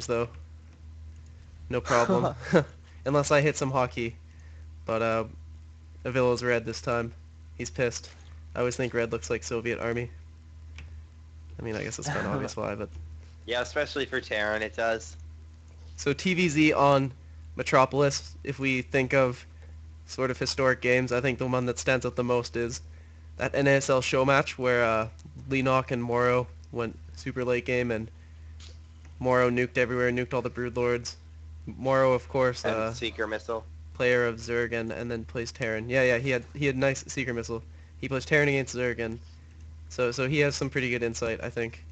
Mars though. No problem. Unless I hit some hockey. But Avilo's red this time. He's pissed. I always think red looks like Soviet Army. I mean, I guess it's kind of obvious why, but... Yeah, especially for Terran, it does. So TVZ on Metropolis, if we think of sort of historic games, I think the one that stands out the most is that NASL show match where Leenock and Moro went super late game and Moro nuked everywhere, nuked all the Broodlords. Moro, of course, And Seeker Missile. player of Zerg and then plays Terran. Yeah, he had nice Seeker Missile. He plays Terran against Zerg, and so he has some pretty good insight, I think.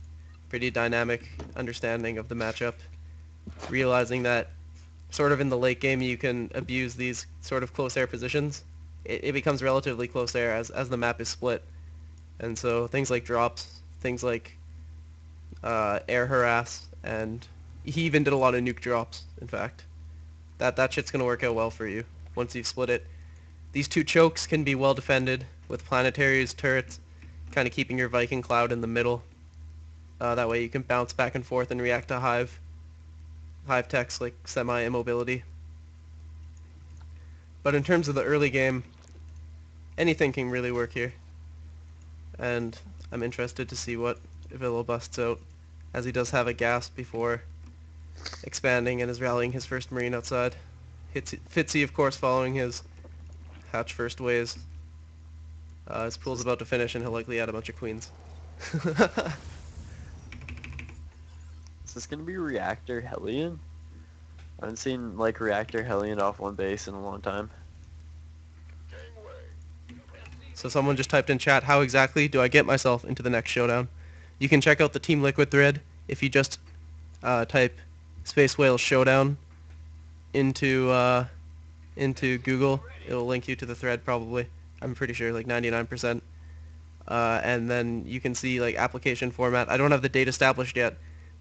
Pretty dynamic understanding of the matchup. Realizing that sort of in the late game you can abuse these sort of close air positions. It becomes relatively close air as the map is split. And so things like drops, things like air harass, and he even did a lot of nuke drops, in fact. That shit's going to work out well for you once you've split it. These two chokes can be well defended with planetaries, turrets, kind of keeping your Viking cloud in the middle. That way you can bounce back and forth and react to hive techs like semi-immobility. But in terms of the early game, anything can really work here. And I'm interested to see what Avilo busts out, as he does have a gasp before expanding and is rallying his first Marine outside. Fitzy, of course, following his hatch first ways. His pool's about to finish and he'll likely add a bunch of queens. Is this gonna be Reactor Hellion? I haven't seen like Reactor Hellion off one base in a long time. So someone just typed in chat, how exactly do I get myself into the next showdown? You can check out the Team Liquid thread if you just type Space Whale Showdown into Google. It'll link you to the thread probably. I'm pretty sure, like 99%. And then you can see like application format. I don't have the date established yet,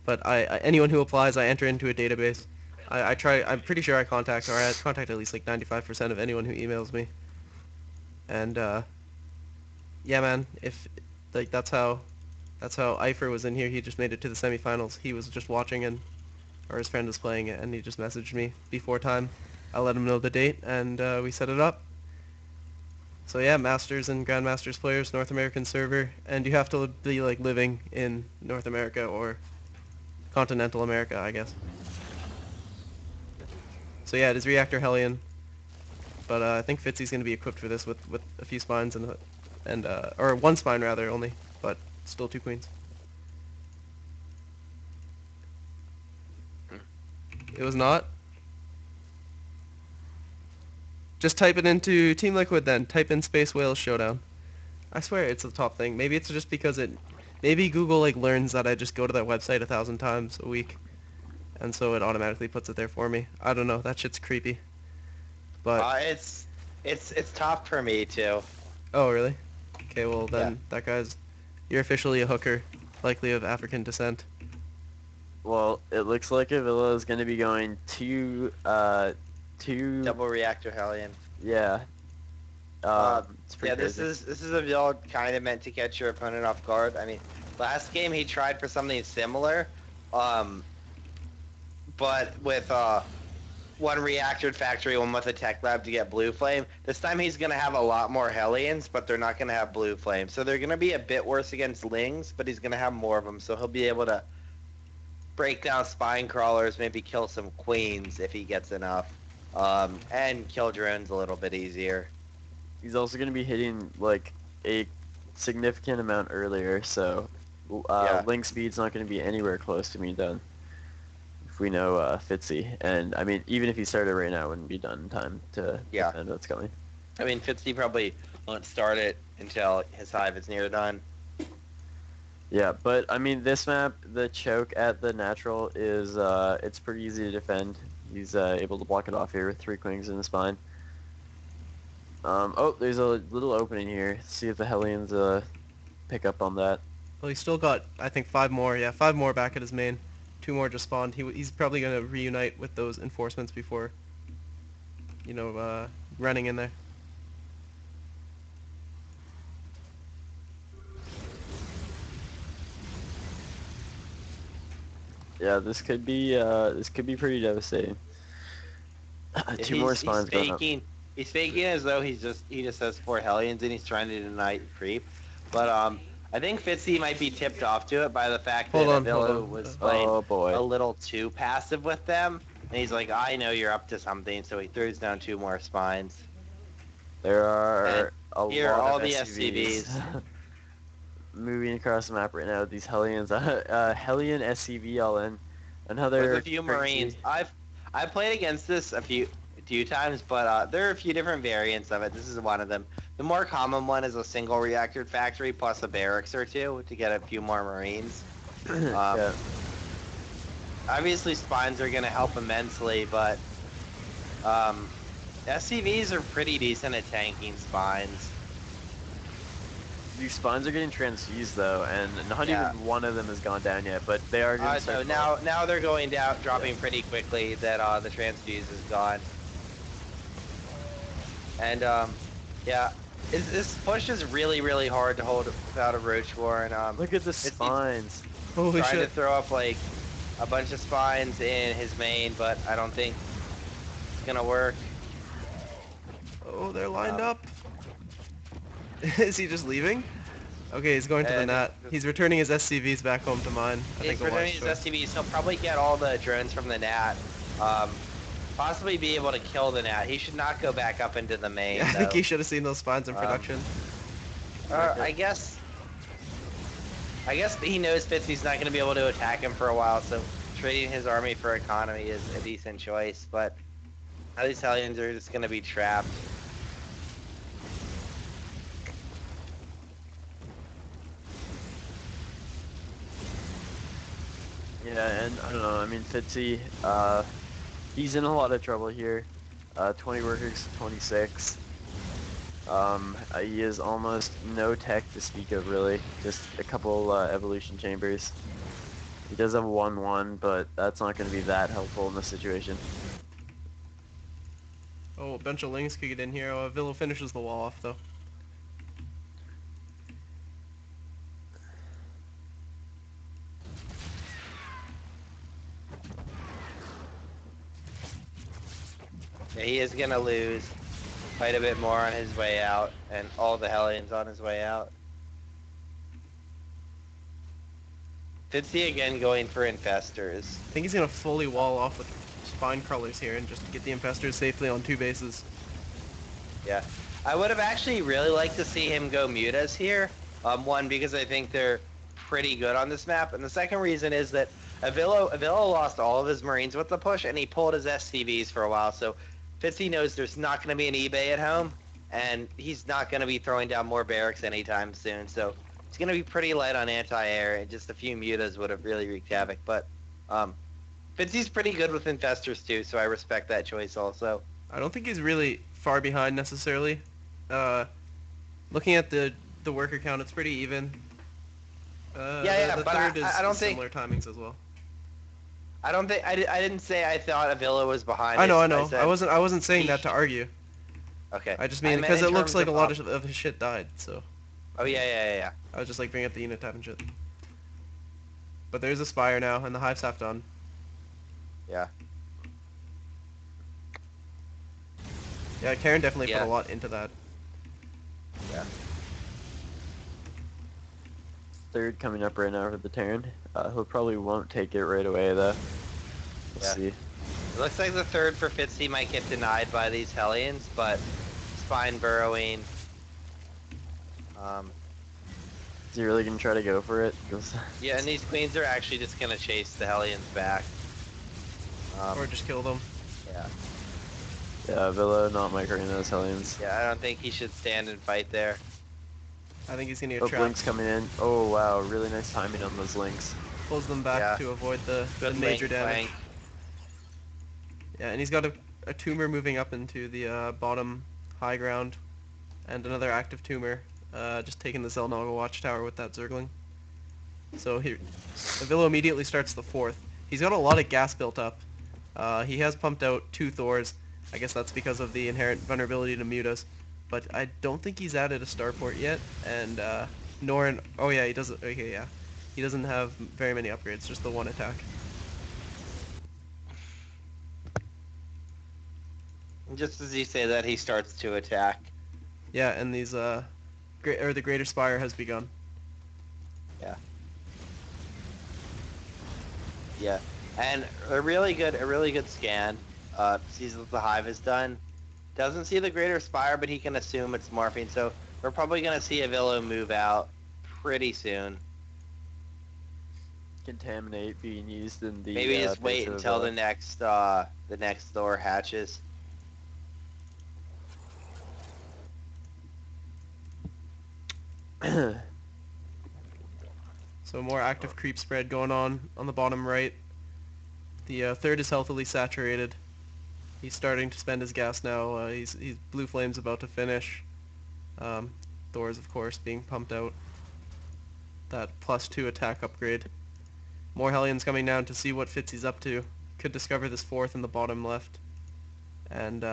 but anyone who applies, I enter into a database. I'm pretty sure I contact at least like 95% of anyone who emails me. And yeah, man, if like that's how Eifer was in here. He just made it to the semifinals. He was just watching or his friend was playing it, and he just messaged me before time. I let him know the date, and we set it up. So yeah, Masters and Grandmasters players, North American server, and you have to be like living in North America or continental America, I guess. So yeah, it is Reactor Hellion, but I think Fitzy's going to be equipped for this with a few spines or one spine rather only, but still 2 queens. It was not. Just type it into Team Liquid then. Type in Space Whale Showdown. I swear it's the top thing. Maybe it's just because maybe Google like learns that I just go to that website 1,000 times a week, and so it automatically puts it there for me. I don't know. That shit's creepy. But It's top for me too. oh really? Okay, well then Yeah. you're officially a hooker, likely of African descent. Well, it looks like Avilo is gonna be going to Double Reactor Hellion. yeah. It's pretty crazy. This is a build kind of meant to catch your opponent off guard. I mean, last game he tried for something similar, but with one reactor factory, one with a tech lab to get blue flame. This time he's gonna have a lot more Hellions, but they're not gonna have blue flame. So they're gonna be a bit worse against Lings, but he's gonna have more of them, so he'll be able to break down spine crawlers, maybe kill some queens if he gets enough, and kill drones a little bit easier. He's also going to be hitting like a significant amount earlier, so link speed's not going to be anywhere close to being done. If we know Fitzy, and I mean, even if he started right now, it wouldn't be done in time to defend what's coming. I mean, Fitzy probably won't start it until his hive is near done. Yeah, but I mean, this map, the choke at the natural is it's pretty easy to defend. He's able to block it off here with 3 queens in the spine. Oh, there's a little opening here. See if the Hellions pick up on that. Well, he's still got, I think, 5 more. Yeah, 5 more back at his main. 2 more just spawned. He's probably going to reunite with those enforcements before, running in there. Yeah, this could be pretty devastating. Two more He's spawns going up. faking. He's faking as though he just has 4 Hellions and he's trying to deny creep. But I think Fitzy might be tipped off to it by the fact that Hold Avilo on. was playing Oh boy. a little too passive with them, and he's like, I know you're up to something, so he throws down 2 more spines. There And are a here are lot all of the SCVs SCVs. moving across the map right now. These Hellions, Hellion SCV all in. With a Another few crazy. Marines. I've played against this a few times, but there are a few different variants of it. This is one of them. The more common one is a single reactored factory plus a barracks or two to get a few more Marines. Yeah. Obviously, spines are going to help immensely, but SCVs are pretty decent at tanking spines. These spawns are getting transfused though, and not Yeah. even one of them has gone down yet, but they are going to So start falling. now they're going down, dropping pretty quickly. That the transfuse is gone, and yeah, this push is really hard to hold without a Roach War, and Look at the he's spines. Holy trying to shit. throw up like a bunch of spines in his main, but I don't think it's gonna work. Oh, they're lined Um, up. Is he just leaving? Okay, he's going to the and net. He's returning his SCVs back home to mine. I he's think a wise returning his choice. STVs. He'll probably get all the drones from the NAT. Possibly be able to kill the NAT. He should not go back up into the main. Yeah, I though. think he should have seen those spines in production. I guess he knows Fitzy's not going to be able to attack him for a while, so trading his army for economy is a decent choice. But now these Hellions are just going to be trapped. Yeah, and I don't know. I mean, Fitzy, he's in a lot of trouble here. 20 workers, 26. He has almost no tech to speak of, really. Just a couple evolution chambers. He does have 1-1, but that's not going to be that helpful in this situation. Oh, a bunch of Lings could get in here. Oh, Avilo finishes the wall off, though. Yeah, he is going to lose quite a bit more on his way out, and all the Hellions on his way out. Fitzy again going for infestors. I think he's going to fully wall off with spine crawlers here and just get the infestors safely on 2 bases. Yeah, I would have actually really liked to see him go mutas here. One, because I think they're pretty good on this map, and the second reason is that Avilo lost all of his Marines with the push, and he pulled his SCVs for a while. So Fitzy knows there's not going to be an eBay at home, and he's not going to be throwing down more barracks anytime soon. So it's going to be pretty light on anti-air, and just a few mutas would have really wreaked havoc. But Fitzy's pretty good with infestors too, so I respect that choice also. I don't think he's really far behind necessarily. Looking at the worker count, it's pretty even. The but third I don't is think similar timings as well. I don't think I didn't say I thought Avila was behind. I know. Said, I wasn't saying that to argue. Okay. I just mean because it looks like a lot of his shit died. So. Oh yeah. I was just like bringing up the unit tab and shit. But there's a spire now, and the hive's half done. Yeah. Yeah, Karen definitely put a lot into that. Yeah. Third coming up right now for the Terran. He'll probably won't take it right away though. We'll see. It looks like the third for Fitzy might get denied by these Hellions, but spine burrowing. Is he really gonna try to go for it? Yeah, and these queens are actually just gonna chase the Hellions back. Or just kill them. Yeah. Yeah, Villa not microing those Hellions. Yeah, I don't think he should stand and fight there. I think he's gonna get Oh, trapped. Link's coming in. Oh wow, really nice timing on those Links. Pulls them back to avoid the major damage. Flank. Yeah, and he's got a tumor moving up into the bottom high ground, and another active tumor just taking the Zelnaga watchtower with that Zergling. So here, Avilo immediately starts the fourth. He's got a lot of gas built up. He has pumped out 2 Thors. I guess that's because of the inherent vulnerability to mutas. But I don't think he's added a starport yet, and oh yeah, he doesn't. Okay, yeah, he doesn't have very many upgrades, just the 1 attack. just as you say that, he starts to attack. Yeah, and these the Greater Spire has begun. Yeah. Yeah, and a really good scan. Sees what the hive has done. Doesn't see the Greater Spire, but he can assume it's morphine. So we're probably gonna see Avilo move out pretty soon. Contaminate being used in the Maybe just base wait of until Avilo. the next door hatches. So more active creep spread going on the bottom right. The third is healthily saturated. He's starting to spend his gas now. He's Blue Flame's about to finish. Thor's of course being pumped out. That +2 attack upgrade. More Hellions coming down to see what Fitzy's up to. Could discover this fourth in the bottom left. And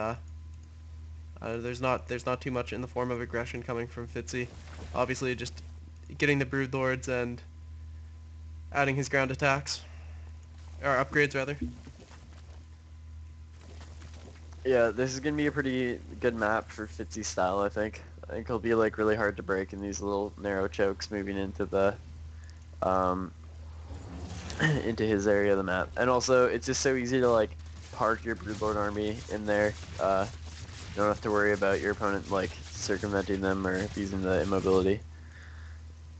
there's not too much in the form of aggression coming from Fitzy. Obviously just getting the Brood Lords and adding his ground attacks. Or upgrades rather. Yeah, this is gonna be a pretty good map for Fitzy style, I think. I think he'll be like really hard to break in these little narrow chokes moving into the into his area of the map. And also it's just so easy to like park your Broodlord army in there. You don't have to worry about your opponent like circumventing them or using the immobility.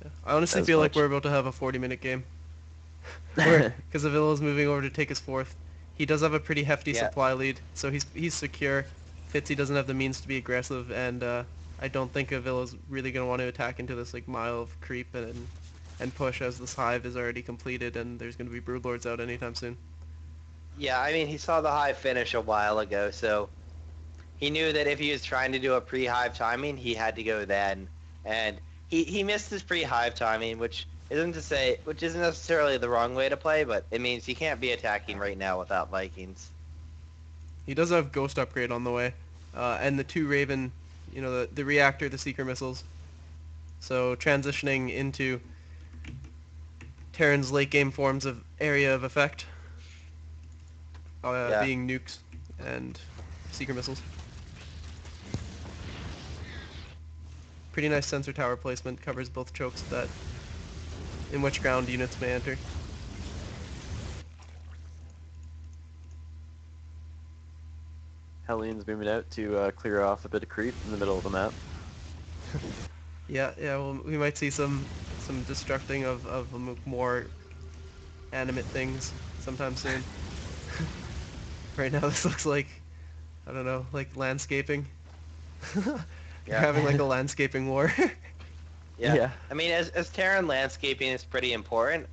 Yeah. I honestly As feel like much. we're about to have a 40-minute game. Because Avilo's moving over to take his fourth. He does have a pretty hefty Yeah. supply lead, so he's secure. Fitzy doesn't have the means to be aggressive, and I don't think Avilo's really going to want to attack into this like mile of creep and push as this hive is already completed and there's going to be Broodlords out anytime soon. Yeah, I mean, he saw the hive finish a while ago, so he knew that if he was trying to do a pre-hive timing, he had to go then. And he missed his pre-hive timing, which isn't necessarily the wrong way to play, but it means he can't be attacking right now without Vikings. He does have Ghost upgrade on the way, and the 2 Raven, you know, the reactor, the Seeker missiles. So transitioning into Terran's late game forms of area of effect, Yeah. being nukes and Seeker missiles. Pretty nice sensor tower placement, covers both chokes in which ground units may enter. Hellions moving out to clear off a bit of creep in the middle of the map. Yeah, well, we might see some destructing of more animate things sometime soon. Right now this looks like, I don't know, like landscaping. You're Yeah. having like a landscaping war. Yeah. I mean, as Terran, landscaping is pretty important.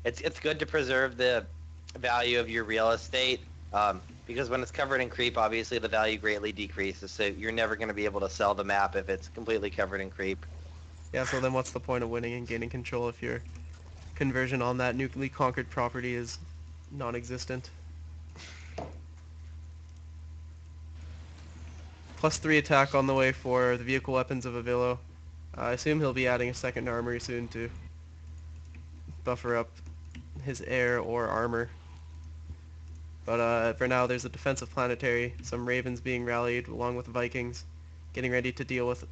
It's good to preserve the value of your real estate, because when it's covered in creep, obviously the value greatly decreases. So you're never going to be able to sell the map if it's completely covered in creep. Yeah, so then what's the point of winning and gaining control if your conversion on that newly conquered property is non-existent? +3 attack on the way for the vehicle weapons of Avilo. I assume he'll be adding a second armory soon to buffer up his air or armor. But for now, there's a defensive planetary, some Ravens being rallied along with Vikings, getting ready to deal with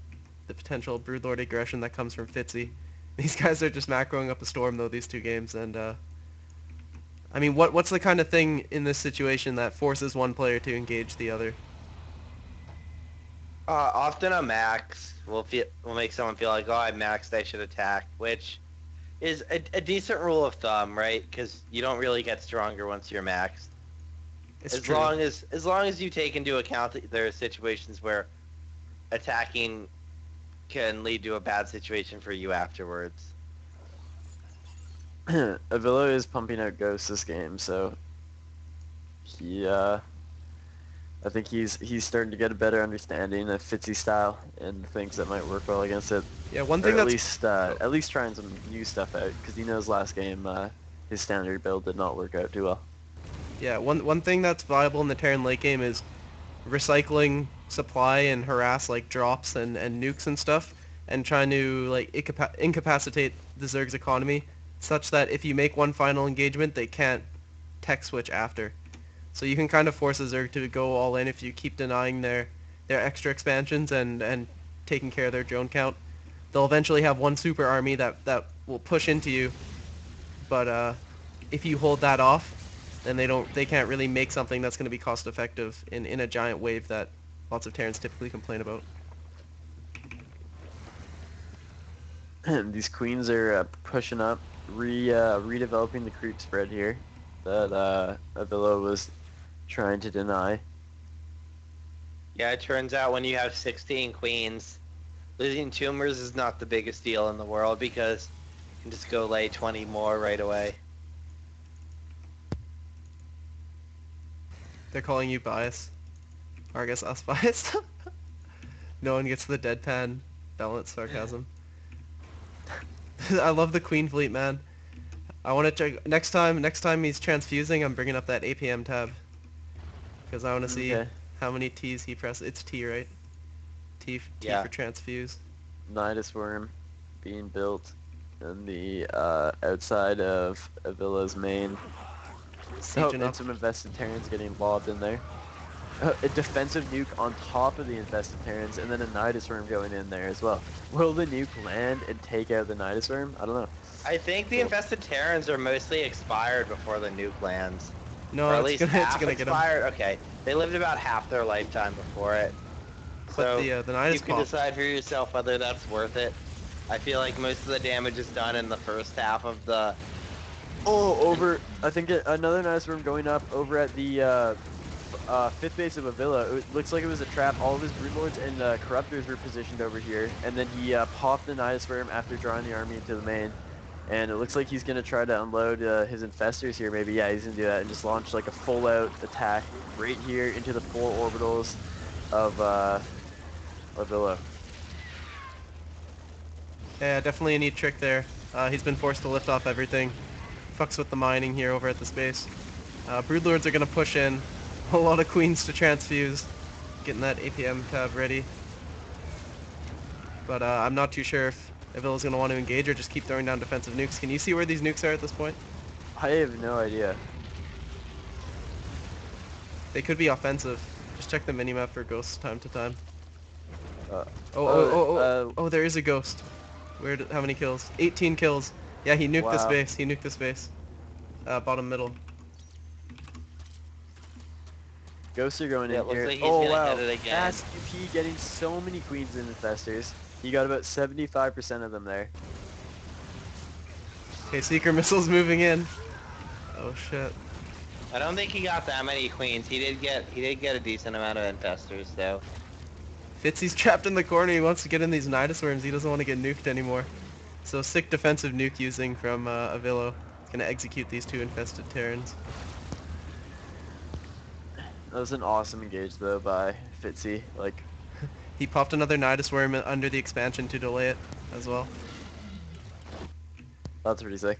the potential Broodlord aggression that comes from Fitzy. These guys are just macroing up a storm, though, these 2 games, and I mean, what's the kind of thing in this situation that forces one player to engage the other? Often a max will make someone feel like, oh, I maxed, I should attack, which is a decent rule of thumb, right? Because you don't really get stronger once you're maxed. It's As true. long as you take into account that there are situations where attacking can lead to a bad situation for you afterwards. Avilo is pumping out ghosts this game, so he I think he's starting to get a better understanding of Fitzy style and things that might work well against it. Yeah, one Or thing at that's least trying some new stuff out, because he knows last game his standard build did not work out too well. yeah, one thing that's viable in the Terran late game is recycling supply and harass like drops and nukes and stuff, and trying to like incapacitate the Zerg's economy such that if you make one final engagement, they can't tech switch after. So you can kind of force a Zerg to go all in if you keep denying their extra expansions and taking care of their drone count. They'll eventually have one super army that will push into you, but if you hold that off, then they can't really make something that's going to be cost effective in a giant wave that lots of Terrans typically complain about. These queens are pushing up, redeveloping the creep spread here that Avilo was trying to deny. Yeah, it turns out when you have 16 queens, losing tumors is not the biggest deal in the world because you can just go lay 20 more right away. They're calling you biased. Or I guess us biased. No one gets the deadpan balanced sarcasm. I love the queen fleet, man. I want to check next time he's transfusing, I'm bringing up that APM tab because I want to see how many T's he presses. It's T, right? T for transfuse. Nidus Worm being built in the outside of Avila's main. Oh, and some invested Terrans getting lobbed in there. A defensive nuke on top of the infested Terrans, and then a Nidus Worm going in there as well. Will the nuke land and take out the Nidus Worm? I don't know. I think the infested Terrans are mostly expired before the nuke lands. No, or at it's least gonna, half it's gonna expired. get them. Okay, they lived about half their lifetime before it. But So the Nidus you can decide for yourself whether that's worth it. I feel like most of the damage is done in the first half of the... Oh, I think another Nidus Worm going up over at the fifth base of Avila. It looks like it was a trap. All of his Broodlords and Corruptors were positioned over here, and then he popped the Nidus Worm after drawing the army into the main. And it looks like he's going to try to unload his Infestors here, maybe. Yeah, he's going to do that and just launch like a full-out attack right here into the 4 orbitals of Avila. Yeah, definitely a neat trick there. He's been forced to lift off everything. Fucks with the mining here over at the space. Broodlords are going to push in. A lot of queens to transfuse. Getting that APM tab ready. But I'm not too sure if Avila's going to want to engage or just keep throwing down defensive nukes. Can you see where these nukes are at this point? I have no idea. They could be offensive. Just check the minimap for ghosts time to time. Oh, there is a ghost. How many kills? 18 kills. Yeah, he nuked this base. He nuked this base. Bottom middle. Ghosts are going in here. Like oh wow, SWT getting so many queens and infestors. He got about 75% of them there. Okay, Seeker missiles moving in. Oh shit. I don't think he got that many queens. He did get a decent amount of infestors though. Fitzy's trapped in the corner. He wants to get in these Nidus Worms. He doesn't want to get nuked anymore. So sick defensive nuke using from Avilo. He's gonna execute these 2 infested Terrans. That was an awesome engage though by Fitzy. Like, he popped another Nidus Worm under the expansion to delay it as well. That's pretty sick.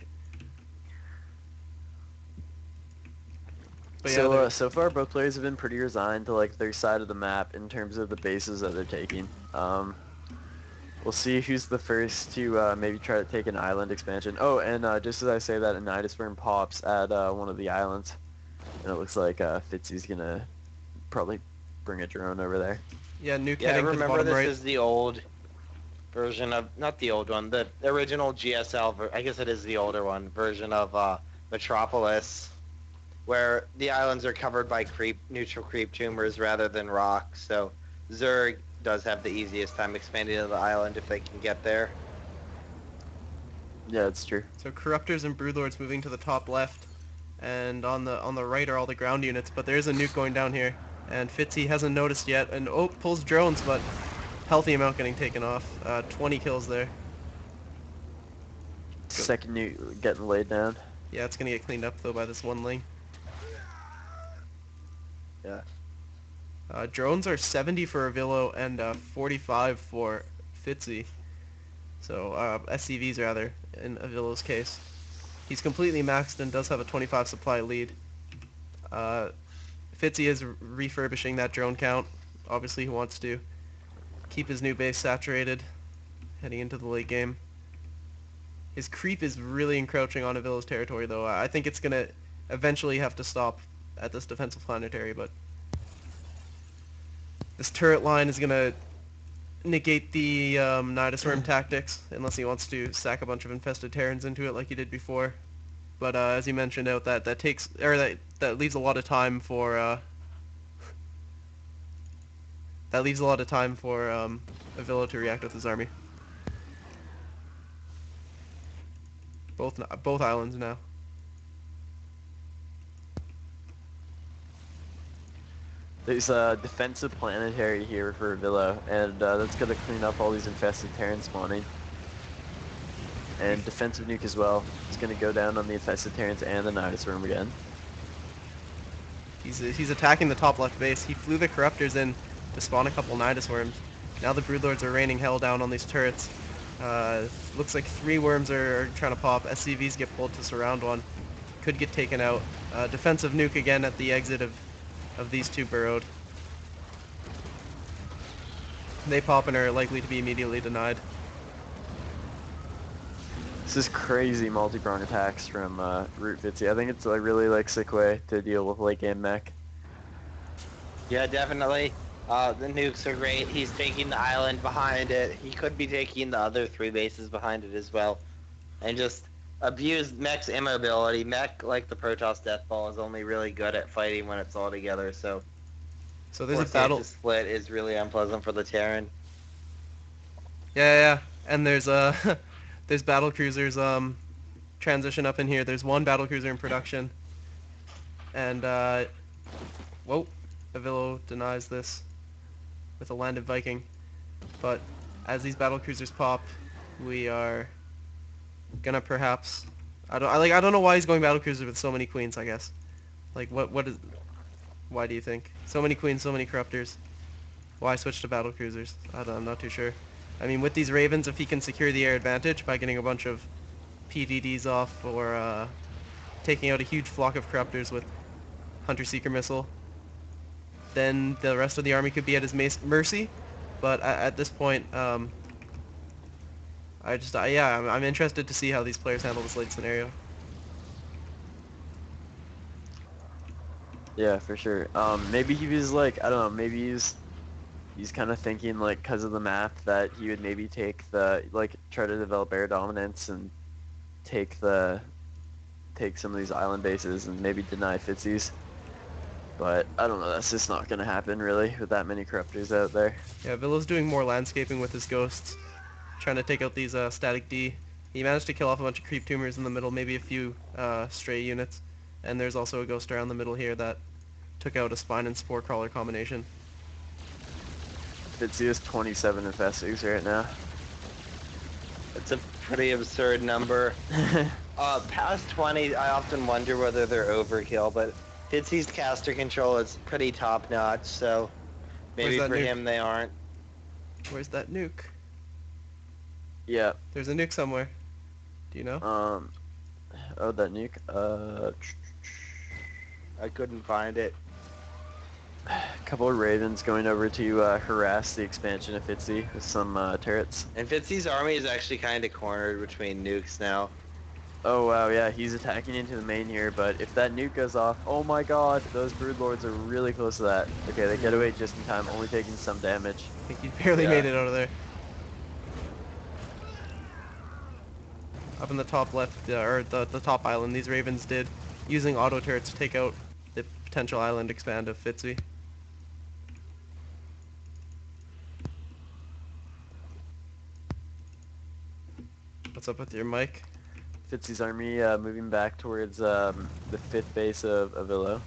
But so yeah, so far both players have been pretty resigned to like their side of the map in terms of the bases that they're taking. We'll see who's the first to maybe try to take an island expansion. Oh, and just as I say that, a Nidus Worm pops at one of the islands. And it looks like Fitzy's gonna probably bring a drone over there. Yeah, nuke I heading to the remember bottom this right. is the old version of, not the old one, the original GSL, I guess it is the older one, version of Metropolis, where the islands are covered by neutral creep tumors rather than rocks, so Zerg does have the easiest time expanding to the island if they can get there. Yeah, it's true. So Corruptors and Broodlords moving to the top left, and on the right are all the ground units, but there's a nuke going down here, and Fitzy hasn't noticed yet, and pulls drones, but healthy amount getting taken off. 20 kills there. Second nuke getting laid down. Yeah, it's gonna get cleaned up though by this one ling. Yeah. Drones are 70 for Avilo and 45 for Fitzy. So SCVs rather, in Avilo's case. He's completely maxed and does have a 25 supply lead. Fitzy is refurbishing that drone count. Obviously he wants to keep his new base saturated heading into the late game. His creep is really encroaching on Avilo's territory though. I think it's gonna eventually have to stop at this defensive planetary, but this turret line is gonna negate the Nidus Worm tactics unless he wants to stack a bunch of infested Terrans into it like he did before. But as you mentioned out, that takes or that leaves a lot of time for Avilo to react with his army. Both islands now. There's a defensive planetary here for Avilo, and that's gonna clean up all these infested Terran spawning. And defensive nuke as well. It's gonna go down on the infested Terrans and the Nidus Worm again. He's attacking the top left base. He flew the Corruptors in to spawn a couple Nidus Worms. Now the Broodlords are raining hell down on these turrets. Looks like 3 worms are trying to pop. SCVs get pulled to surround one. Could get taken out. Defensive nuke again at the exit of these 2 burrowed. They pop and are likely to be immediately denied. This is crazy multi-prong attacks from Root Fitzy. I think it's a really sick way to deal with late game mech. Yeah, definitely. The nukes are great. He's taking the island behind it. He could be taking the other 3 bases behind it as well. And just abuse mech's immobility. Mech, like the Protoss Deathball, is only really good at fighting when it's all together, so there's a battle. The split is really unpleasant for the Terran. Yeah. And there's there's battle cruisers transition up in here. There's 1 battle cruiser in production. And whoa, Avilo denies this with a landed Viking. But as these battle cruisers pop, we are gonna perhaps I don't know why he's going battle cruiser with so many queens, I guess. Like why do you think? So many queens, so many corruptors. Why switch to battle cruisers? I'm not too sure. I mean, with these Ravens, if he can secure the air advantage by getting a bunch of PDDs off or taking out a huge flock of corruptors with Hunter-Seeker missile, then the rest of the army could be at his mercy. But at this point, I'm interested to see how these players handle this late scenario. Yeah, for sure. Maybe he was I don't know, maybe he's kind of thinking because of the map that he would maybe take try to develop air dominance and take some of these island bases and maybe deny Fitzy's. But I don't know, that's just not gonna happen really with that many corruptors out there. Yeah, Villa's doing more landscaping with his ghosts, trying to take out these static D. He managed to kill off a bunch of creep tumors in the middle, maybe a few stray units. And there's also a ghost around the middle here that took out a spine and spore crawler combination. Fitzy has 27 infestors right now. It's a pretty absurd number. Past 20, I often wonder whether they're overkill, but Fitzy's caster control is pretty top-notch, so maybe for him they aren't. Where's that nuke? Yeah. There's a nuke somewhere. Do you know? Oh, that nuke? I couldn't find it. A couple of Ravens going over to harass the expansion of Fitzy with some turrets. And Fitzy's army is actually kind of cornered between nukes now. Oh wow, yeah, he's attacking into the main here, but if that nuke goes off, oh my god, those Broodlords are really close to that. Okay, they get away just in time, only taking some damage. I think he barely made it out of there. Up in the top left, or the top island, these Ravens did, using auto turrets to take out the potential island expand of Fitzy. What's up with your mic? Fitzy's army moving back towards the 5th base of Avilo.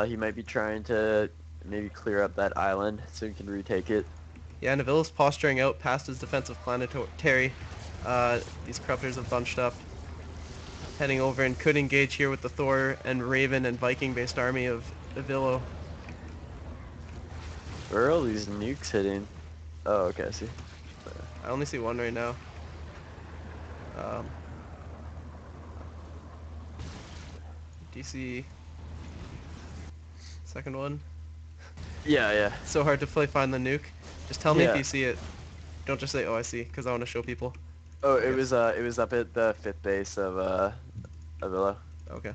He might be trying to maybe clear up that island so he can retake it. Yeah, and Avilo's posturing out past his defensive planetary. These corruptors have bunched up, heading over and could engage here with the Thor and Raven and Viking-based army of Avilo. Where are all these nukes hitting? Oh, okay, I see. I only see one right now. Do you see second one? Yeah. So hard to find the nuke. Just tell me if you see it. Don't just say, "Oh, I see," because I want to show people. Oh, it was up at the 5th base of Avilo. Okay.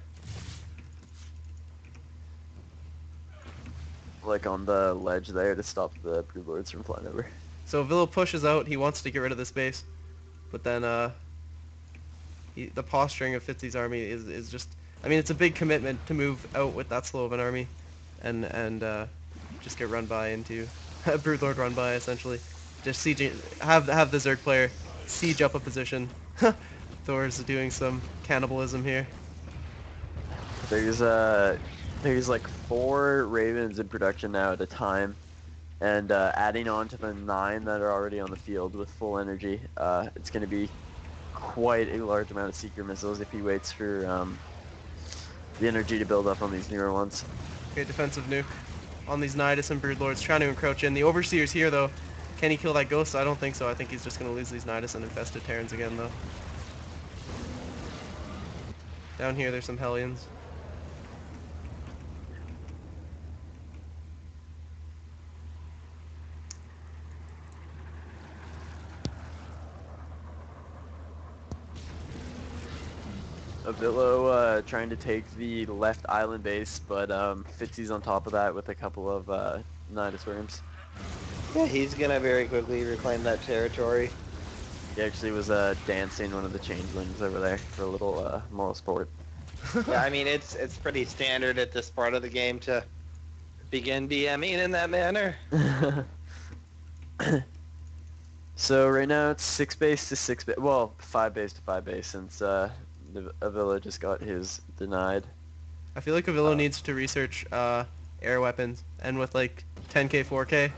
like on the ledge there to stop the Brood Lords from flying over. So Avilo pushes out. He wants to get rid of this base, but then the posturing of Fitzy's army is just. I mean, it's a big commitment to move out with that slow of an army, and just get run by into a Brood Lord run by essentially. Just siege, have the Zerg player siege up a position. Thor's doing some cannibalism here. There's like 4 Ravens in production now at a time, and adding on to the 9 that are already on the field with full energy, it's going to be quite a large amount of Seeker missiles if he waits for the energy to build up on these newer ones. Okay, defensive nuke on these Nidus and Brood Lords, trying to encroach in. The Overseer's here though. Can he kill that Ghost? I don't think so. I think he's just going to lose these Nidus and infested Terrans again though. Down here there's some Hellions. Avilo trying to take the left island base, but Fitzy's on top of that with a couple of Nidus worms. Yeah, he's gonna very quickly reclaim that territory. He actually was dancing one of the changelings over there for a little moral support. Yeah, I mean it's pretty standard at this part of the game to begin DMing in that manner. So right now it's 6 base to 6 base, well 5 base to 5 base since Avilo just got his denied. I feel like Avilo needs to research air weapons, and with like 10k, 4k,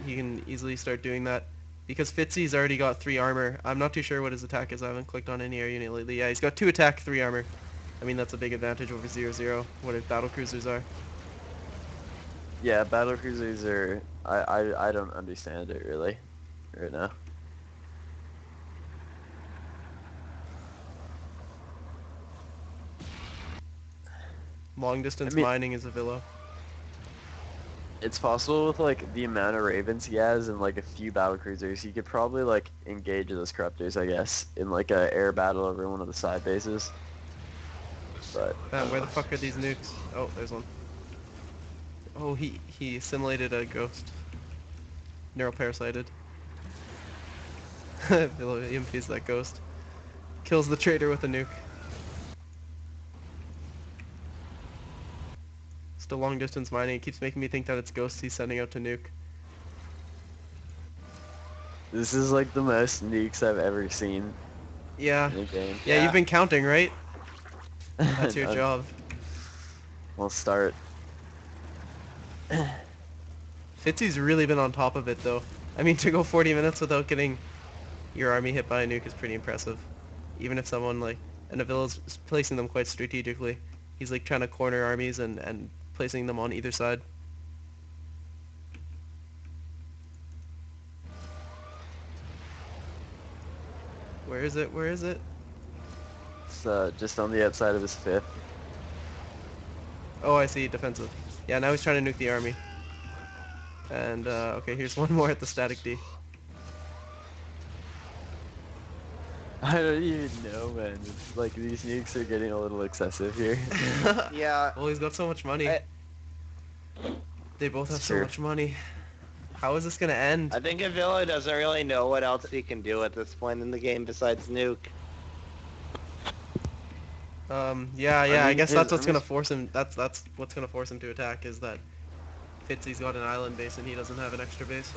he can easily start doing that. Because Fitzy's already got 3 armor. I'm not too sure what his attack is. I haven't clicked on any air unit lately. Yeah, he's got 2 attack, 3 armor. I mean, that's a big advantage over 0-0, what his battle cruisers are. Yeah, battle cruisers are, I don't understand it really right now. Long distance mining is Avilo. It's possible with like the amount of Ravens he has and like a few battle cruisers, he could probably like engage those corruptors, I guess, in like a air battle over one of the side bases. But Man, where the fuck are these nukes? Oh, there's one. Oh, he assimilated a ghost. Neuroparasited. Avilo EMPs that ghost. Kills the traitor with a nuke. Still long distance mining. It keeps making me think that it's ghosts he's sending out to nuke. this is like the most nukes I've ever seen Yeah. in a game. Yeah, you've been counting, right? That's your job. We'll start. Fitzy's really been on top of it though. I mean, to go 40 minutes without getting your army hit by a nuke is pretty impressive. Even if someone like, and Avilo's placing them quite strategically. He's like trying to corner armies and placing them on either side. Where is it? Where is it? It's just on the outside of his 5th. Oh, I see. Defensive. Yeah, now he's trying to nuke the army. And, okay, here's one more at the static D. I don't even know, man. It's like these nukes are getting a little excessive here. Yeah. Well, he's got so much money. They both have so much money. How is this gonna end? I think Avilo doesn't really know what else he can do at this point in the game besides nuke. Yeah, I mean, guess that's what's gonna force him. That's what's gonna force him to attack is that Fitzy's got an island base and he doesn't have an extra base.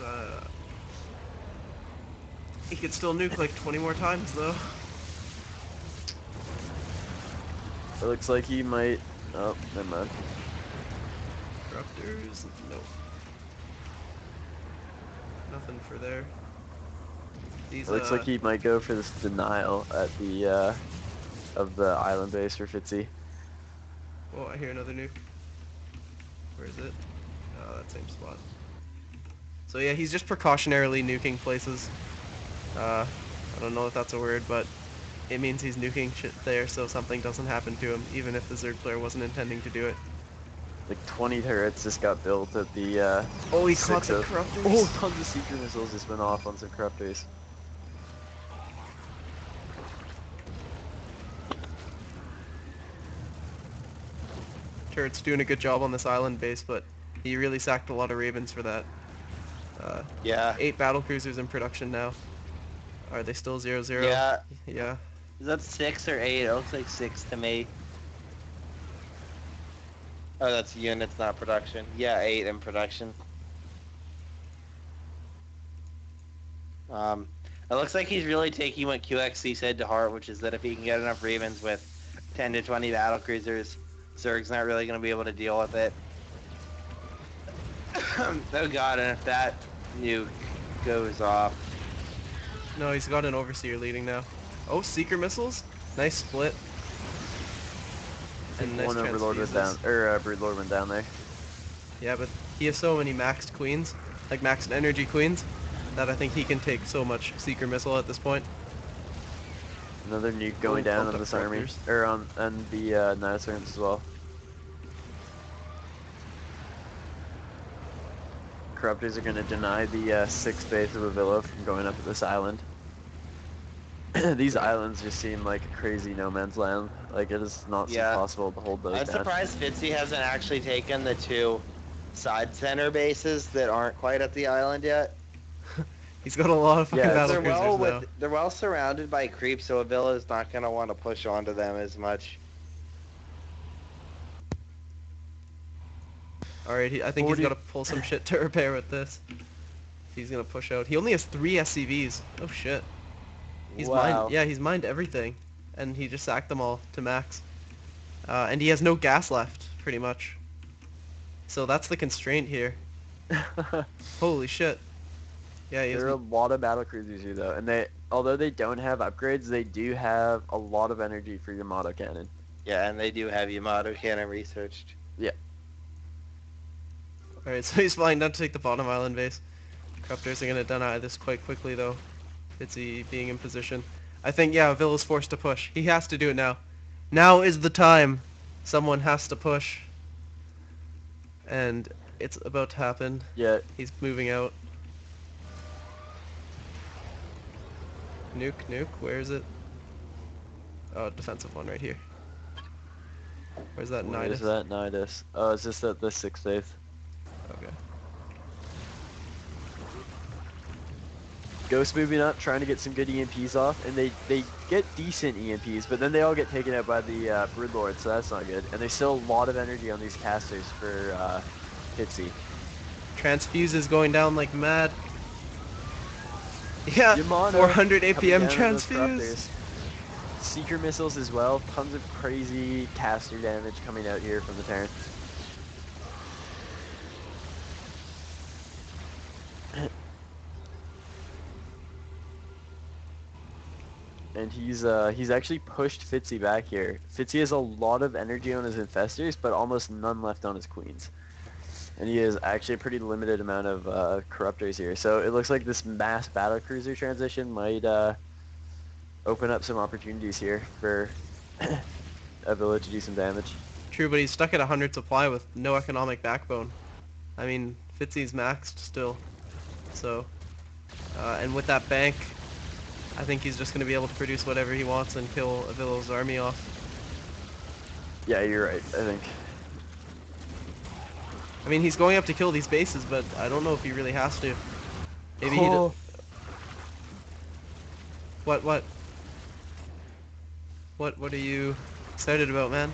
He could still nuke like 20 more times though. It looks like he might. Oh, never mind. Corruptors? Nope. Nothing for there. These, It looks like he might go for this denial at the of the island base for Fitzy. Oh, I hear another nuke. Where is it? Oh, that same spot. So yeah, he's just precautionarily nuking places. I don't know if that's a word, but it means he's nuking shit there so something doesn't happen to him, even if the Zerg player wasn't intending to do it. Like 20 turrets just got built at the Oh, he caught the corruptors. Oh, tons of Seeker missiles just went off on some corruptors. Turret's doing a good job on this island base, but He really sacked a lot of Ravens for that. Yeah. 8 battle cruisers in production now. Are they still 0-0? Yeah. Yeah. Is that 6 or 8? It looks like 6 to me. Oh, that's units, not production. Yeah, 8 in production. It looks like he's really taking what QXC said to heart, which is that if he can get enough Ravens with 10 to 20 battle cruisers, Zerg's not really going to be able to deal with it. Oh god, and if that nuke goes off... No, he's got an Overseer leading now. Oh, Seeker missiles? Nice split. And nice one Overlord went down, transfuses. or Broodlord went down there. Yeah, but he has so many maxed queens, like maxed energy queens, that I think he can take so much Seeker missile at this point. Another nuke going down on this army, corruptors. or on the Nihilus arms as well. Corruptors are going to deny the 6th base of Avilo from going up to this island. These islands just seem like a crazy no man's land. Like, it is not possible to hold those I'm down. surprised Fitzy hasn't actually taken the 2 side center bases that aren't quite at the island yet. He's got a lot of fucking battle cruisers now. They're well surrounded by creeps, so Avila's not going to want to push onto them as much. Alright, I think he's got to pull some shit to repair with this. He's going to push out. He only has 3 SCVs. Oh shit. He's he's mined everything. And he just sacked them all to max. And he has no gas left, pretty much. So that's the constraint here. Holy shit. Yeah, there are a lot of battle cruisers here though, and although they don't have upgrades, they do have a lot of energy for Yamato cannon. Yeah, and they do have Yamato cannon researched. Yeah. Alright, so he's flying down to take the bottom island base. Corruptors are gonna deny this quite quickly though. Fitzy being in position. I think, yeah, Avilo's forced to push. He has to do it now. Now is the time. Someone has to push. And it's about to happen. Yeah. He's moving out. Nuke, where is it? Oh, defensive one right here. Where's that Nidus? Where's that Nidus? Oh, it's just at the 6th base. Okay. Ghost moving up, trying to get some good EMPs off, and they get decent EMPs, but then they all get taken out by the Broodlord, so that's not good. And there's still a lot of energy on these casters for Fitzy. Transfuse is going down like mad. Yeah, Yamato 400 APM transfuse. Seeker missiles as well. Tons of crazy caster damage coming out here from the Terran. And he's actually pushed Fitzy back here. Fitzy has a lot of energy on his infestors, but almost none left on his queens. And he has actually a pretty limited amount of corruptors here. So it looks like this mass battle cruiser transition might open up some opportunities here for Avilo to do some damage. True, but he's stuck at 100 supply with no economic backbone. I mean, Fitzy's maxed still. So, and with that bank, I think he's just going to be able to produce whatever he wants and kill Avilo's army off. Yeah, you're right, I think. I mean, he's going up to kill these bases, but I don't know if he really has to. Maybe he does. What are you excited about, man?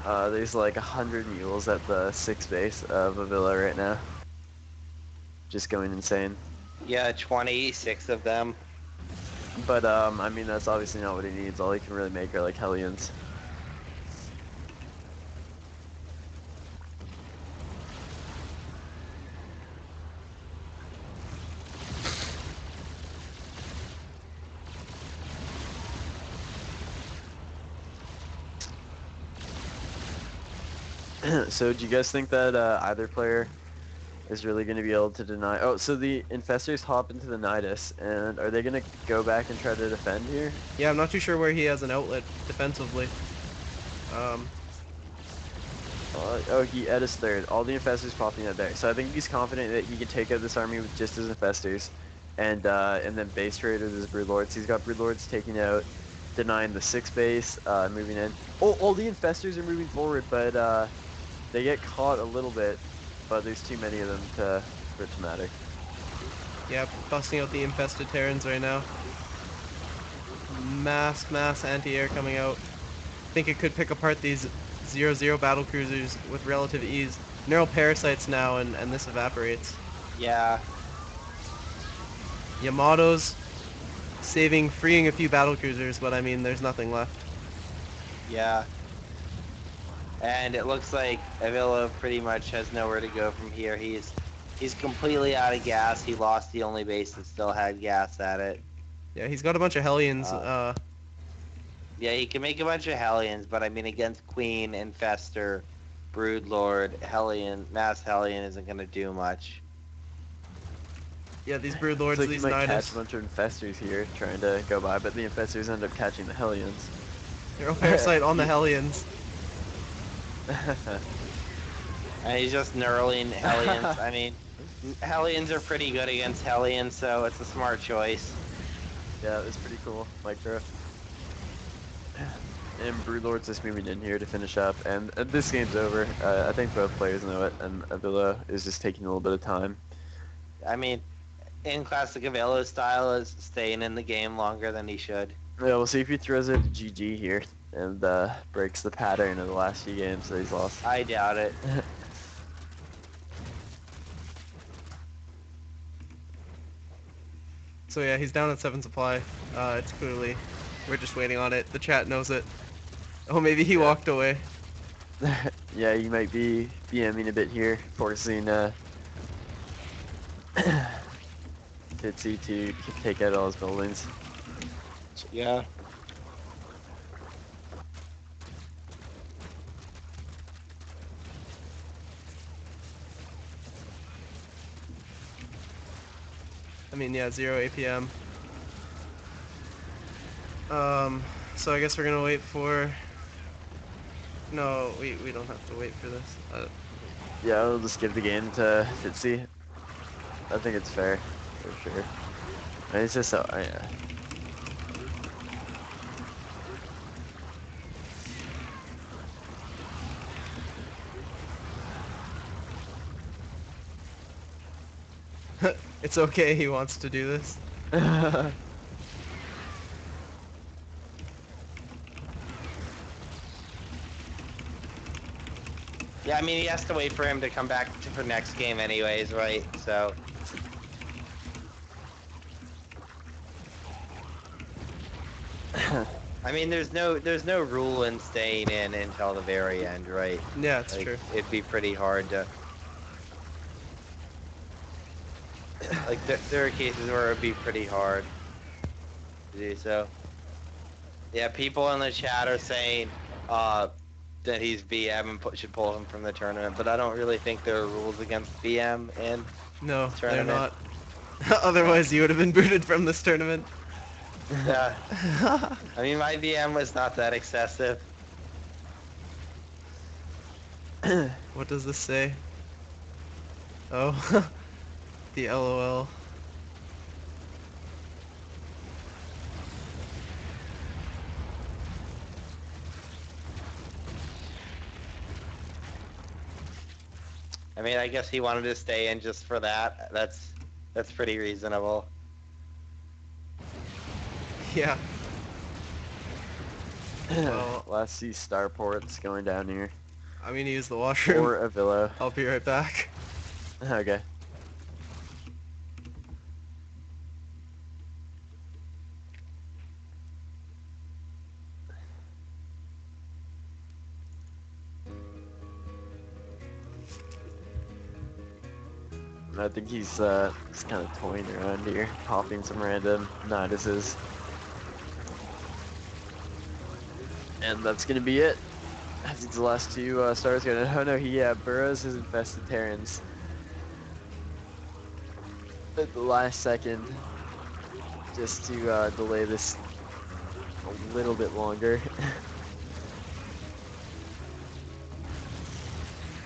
There's like 100 mules at the 6th base of Avilo right now. Just going insane. Yeah, 26 of them. But, I mean, that's obviously not what he needs. All he can really make are, like, Hellions. So, do you guys think that, either player is really going to be able to deny... Oh, so the Infestors hop into the Nidus, and are they going to go back and try to defend here? Yeah, I'm not too sure where he has an outlet defensively. Oh, he at his 3rd. All the Infestors popping out there. So I think he's confident that he can take out this army with just his Infestors, and then base trade with his Broodlords. He's got Broodlords taking out, denying the 6th base, moving in. Oh, all the Infestors are moving forward, but they get caught a little bit. but there's too many of them for it to matter. Yeah, busting out the infested Terrans right now. Mass anti-air coming out. I think it could pick apart these 0-0 battle cruisers with relative ease. Neural parasites now, and this evaporates. Yeah. Yamato's freeing a few battle cruisers, but I mean, there's nothing left. Yeah. And it looks like Avilo pretty much has nowhere to go from here. He's completely out of gas. He lost the only base that still had gas at it. Yeah, he's got a bunch of Hellions. Yeah, he can make a bunch of Hellions, but I mean against Queen, Infester, Broodlord, Hellion, Mass Hellion isn't gonna do much. Yeah, these Broodlords, It's like these you might Nidus. catch a bunch of Infestors here trying to go by, but the Infestors end up catching the Hellions. Neural parasite on the Hellions. And he's just knurling Hellions. I mean, Hellions are pretty good against Hellions, so it's a smart choice. Yeah, it's pretty cool. Micro. And Broodlord's just moving in here to finish up, and this game's over. I think both players know it, and Avilo is just taking a little bit of time. I mean, in classic Avilo style, is staying in the game longer than he should. Yeah, we'll see if he throws it to GG here and breaks the pattern of the last few games that he's lost. I doubt it. So yeah, he's down at 7 supply. It's clearly, we're just waiting on it. The chat knows it. Oh, maybe he walked away. Yeah, you might be BMing a bit here, forcing Fitzy to take out all his buildings. Yeah. I mean, yeah, 0 APM. So I guess we're gonna wait for... No, we don't have to wait for this. Yeah, we'll just give the game to Fitzy. I think it's fair, for sure. And it's just so, yeah. It's okay, he wants to do this. Yeah, I mean, he has to wait for him to come back for next game anyways, right? So... I mean, there's no rule in staying in until the very end, right? Yeah, it's Like, true. it'd be pretty hard to... Like, there are cases where it'd be pretty hard to do so. Yeah, people in the chat are saying that he's BM and should pull him from the tournament, but I don't really think there are rules against BM in No, this they're tournament. not. Otherwise, you would have been booted from this tournament. Yeah. I mean, my BM was not that excessive. What does this say? Oh, the LOL. I mean, I guess he wanted to stay in just for that. That's pretty reasonable. Yeah. Well, Let's see starports going down here. I'm gonna use the washroom. Or Avilo. I'll be right back. Okay. I think he's just kind of toying around here, popping some random Niduses. And that's gonna be it. I think the last two stars gonna. Oh no, he burrows his infested Terrans at the last second, just to delay this a little bit longer.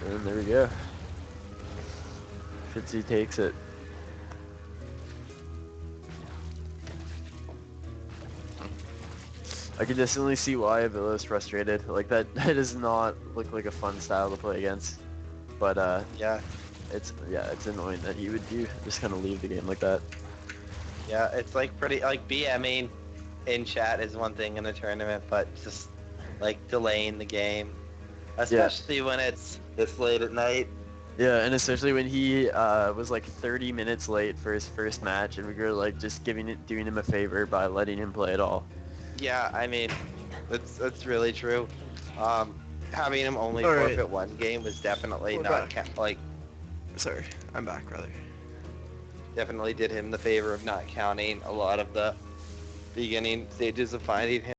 And there we go. Fitzy takes it. I can definitely see why Avilo is frustrated. Like that does not look like a fun style to play against. But Yeah. it's annoying that he would just kind of leave the game like that. Yeah, it's like pretty like BMing in chat is one thing in a tournament, but just like delaying the game, especially when it's this late at night. Yeah, and especially when he was like 30 minutes late for his first match, and we were like just doing him a favor by letting him play at all. Yeah, I mean, that's really true. Having him only All right. forfeit one game was definitely We're not back. Sorry, I'm back, rather. Definitely did him the favor of not counting a lot of the beginning stages of finding him.